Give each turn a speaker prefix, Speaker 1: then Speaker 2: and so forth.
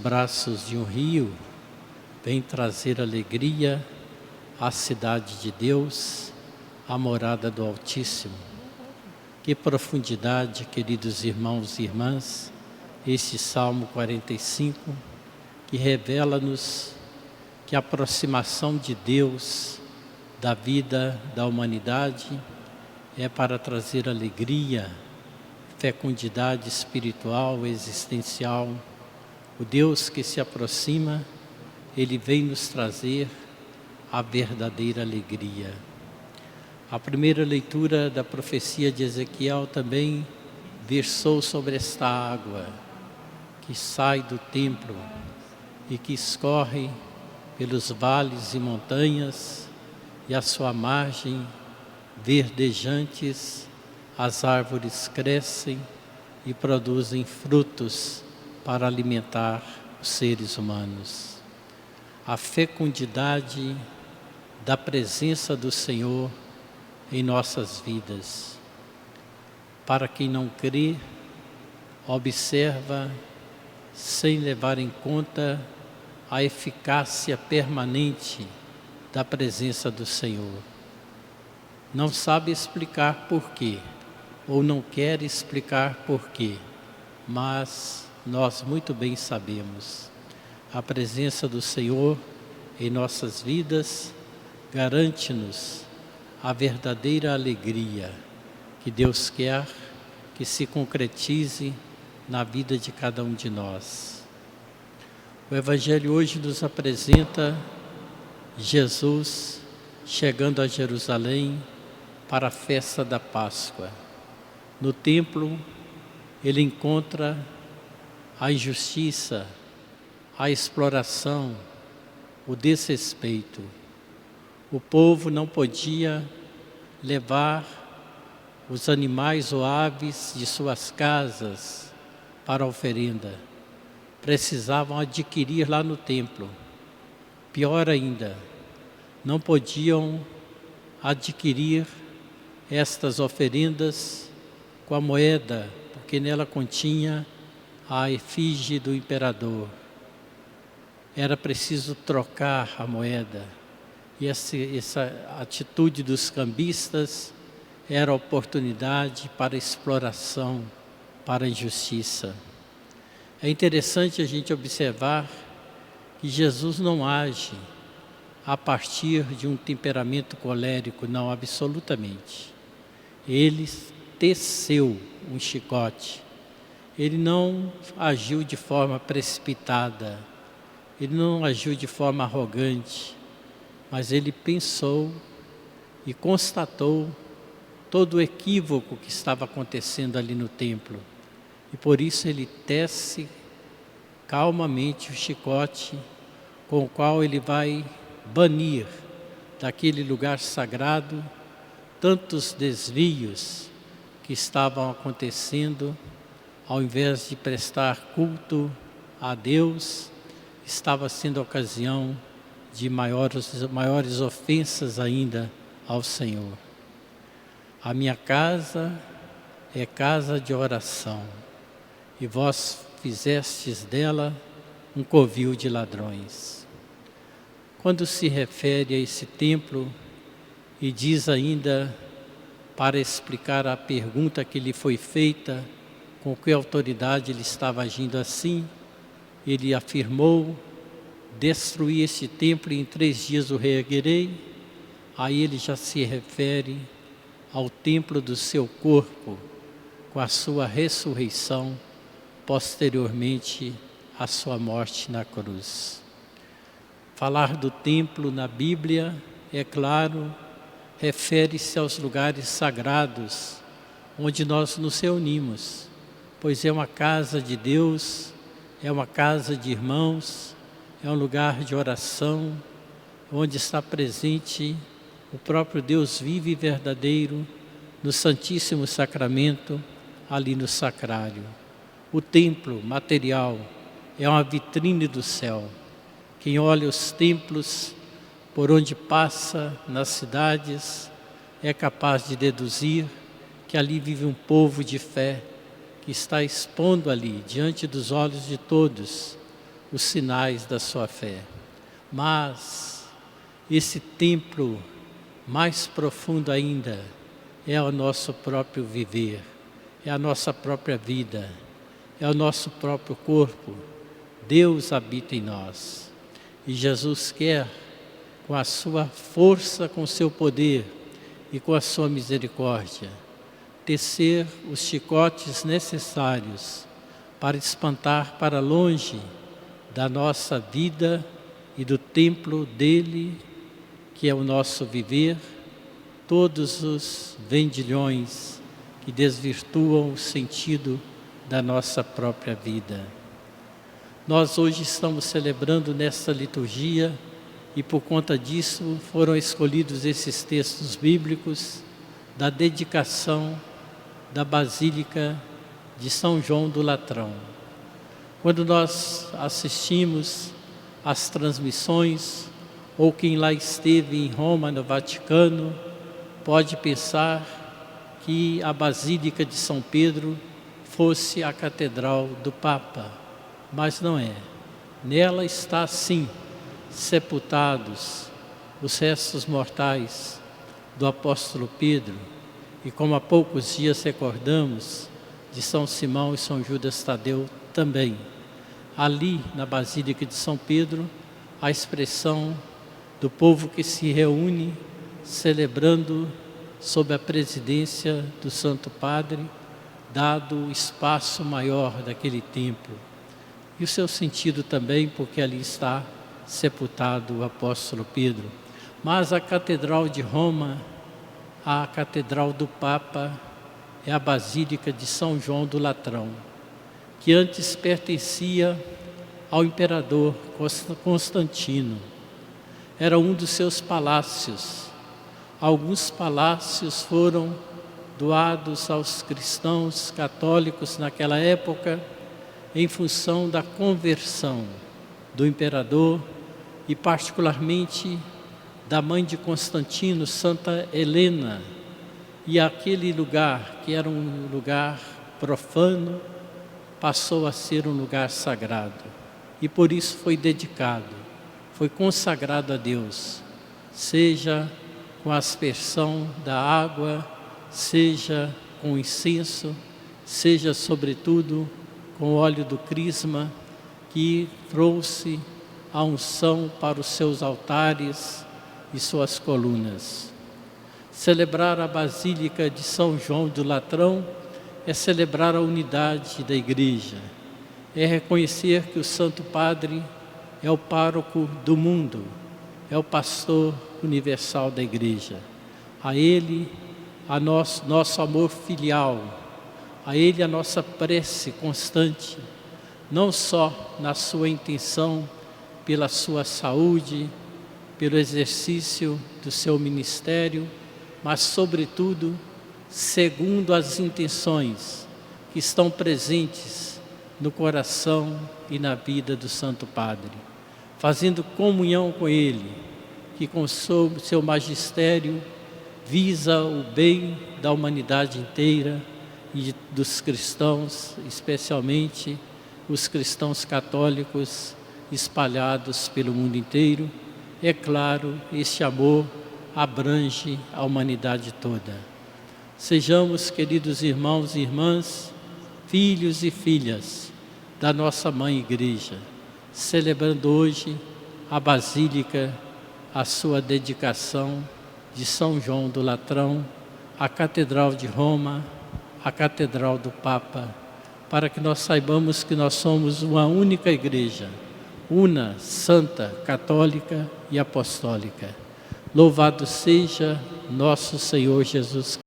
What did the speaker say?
Speaker 1: braços de um rio, vem trazer alegria à cidade de Deus, à morada do Altíssimo. Que profundidade, queridos irmãos e irmãs, este Salmo 45, que revela-nos que a aproximação de Deus da vida da humanidade é para trazer alegria, fecundidade espiritual, existencial. O Deus que se aproxima, Ele vem nos trazer a verdadeira alegria. A primeira leitura da profecia de Ezequiel também versou sobre esta água que sai do templo e que escorre pelos vales e montanhas, e à sua margem, verdejantes, as árvores crescem e produzem frutos para alimentar os seres humanos. A fecundidade da presença do Senhor em nossas vidas. Para quem não crê, observa sem levar em conta a eficácia permanente da presença do Senhor. Não sabe explicar porquê, ou não quer explicar porquê, mas nós muito bem sabemos. A presença do Senhor em nossas vidas garante-nos a verdadeira alegria que Deus quer que se concretize na vida de cada um de nós. O Evangelho hoje nos apresenta Jesus chegando a Jerusalém para a festa da Páscoa. No templo, ele encontra a injustiça, a exploração, o desrespeito. O povo não podia levar os animais ou aves de suas casas para a oferenda. Precisavam adquirir lá no templo. Pior ainda, não podiam adquirir estas oferendas com a moeda, porque nela continha a efígie do imperador. Era preciso trocar a moeda. E essa atitude dos cambistas era oportunidade para exploração, para a injustiça. É interessante a gente observar que Jesus não age a partir de um temperamento colérico, não, absolutamente. Ele teceu um chicote. Ele não agiu de forma precipitada, ele não agiu de forma arrogante, mas ele pensou e constatou todo o equívoco que estava acontecendo ali no templo. E por isso ele tece calmamente o chicote com o qual ele vai banir daquele lugar sagrado tantos desvios que estavam acontecendo. Ao invés de prestar culto a Deus, estava sendo ocasião de maiores ofensas ainda ao Senhor. A minha casa é casa de oração, e vós fizestes dela um covil de ladrões. Quando se refere a esse templo e diz ainda, para explicar a pergunta que lhe foi feita, com que autoridade ele estava agindo assim, ele afirmou: destruir este templo e em 3 dias o reerguerei. Aí ele já se refere ao templo do seu corpo, com a sua ressurreição, posteriormente à sua morte na cruz. Falar do templo na Bíblia, é claro, refere-se aos lugares sagrados, onde nós nos reunimos, pois é uma casa de Deus, é uma casa de irmãos, é um lugar de oração, onde está presente o próprio Deus vivo e verdadeiro, no Santíssimo Sacramento, ali no sacrário. O templo material é uma vitrine do céu. Quem olha os templos por onde passa nas cidades é capaz de deduzir que ali vive um povo de fé que está expondo ali, diante dos olhos de todos, os sinais da sua fé. Mas esse templo mais profundo ainda é o nosso próprio viver, é a nossa própria vida, é o nosso próprio corpo. Deus habita em nós. E Jesus quer, com a sua força, com o seu poder e com a sua misericórdia, tecer os chicotes necessários para espantar para longe da nossa vida e do templo dele, que é o nosso viver, todos os vendilhões que desvirtuam o sentido da nossa própria vida. Nós hoje estamos celebrando nesta liturgia e por conta disso foram escolhidos esses textos bíblicos da dedicação da Basílica de São João do Latrão. Quando nós assistimos às transmissões, ou quem lá esteve em Roma, no Vaticano, pode pensar que a Basílica de São Pedro fosse a Catedral do Papa, mas não é. Nela está sim sepultados os restos mortais do apóstolo Pedro, e como há poucos dias recordamos de São Simão e São Judas Tadeu também. Ali na Basílica de São Pedro, a expressão do povo que se reúne celebrando sob a presidência do Santo Padre, dado o espaço maior daquele templo. E o seu sentido também, porque ali está sepultado o apóstolo Pedro. Mas a Catedral de Roma, a Catedral do Papa, é a Basílica de São João do Latrão, que antes pertencia ao imperador Constantino. Era um dos seus palácios. Alguns palácios foram doados aos cristãos católicos naquela época, em função da conversão do imperador e particularmente da mãe de Constantino, Santa Helena. E aquele lugar, que era um lugar profano, passou a ser um lugar sagrado. E por isso foi dedicado, foi consagrado a Deus, seja com a aspersão da água, seja com incenso, seja sobretudo com o óleo do crisma, que trouxe a unção para os seus altares e suas colunas. Celebrar a Basílica de São João do Latrão é celebrar a unidade da Igreja, é reconhecer que o Santo Padre é o pároco do mundo, é o pastor universal da Igreja. A Ele, nosso amor filial, a Ele a nossa prece constante, não só na sua intenção pela sua saúde, pelo exercício do seu ministério, mas sobretudo segundo as intenções que estão presentes no coração e na vida do Santo Padre, fazendo comunhão com Ele, que com seu magistério visa o bem da humanidade inteira e dos cristãos, especialmente os cristãos católicos espalhados pelo mundo inteiro. É claro, este amor abrange a humanidade toda. Sejamos, queridos irmãos e irmãs, filhos e filhas da nossa Mãe Igreja, celebrando hoje a Basílica, a sua dedicação de São João do Latrão, a Catedral de Roma, a Catedral do Papa, para que nós saibamos que nós somos uma única Igreja, una, santa, católica e apostólica. Louvado seja nosso Senhor Jesus Cristo.